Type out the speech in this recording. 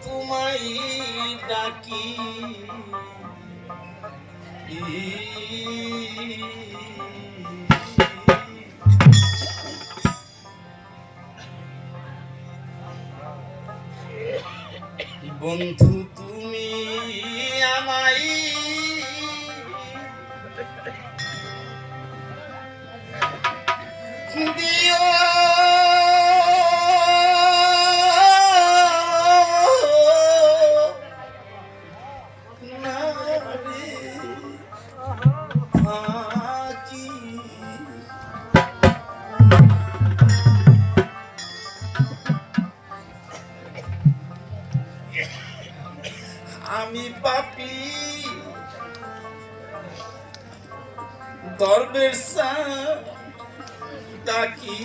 তোমায় ডাকি বন্ধু তুমি আমায় দিও না রে ফাঁকি আমি পাপী দরবেশ ডাকি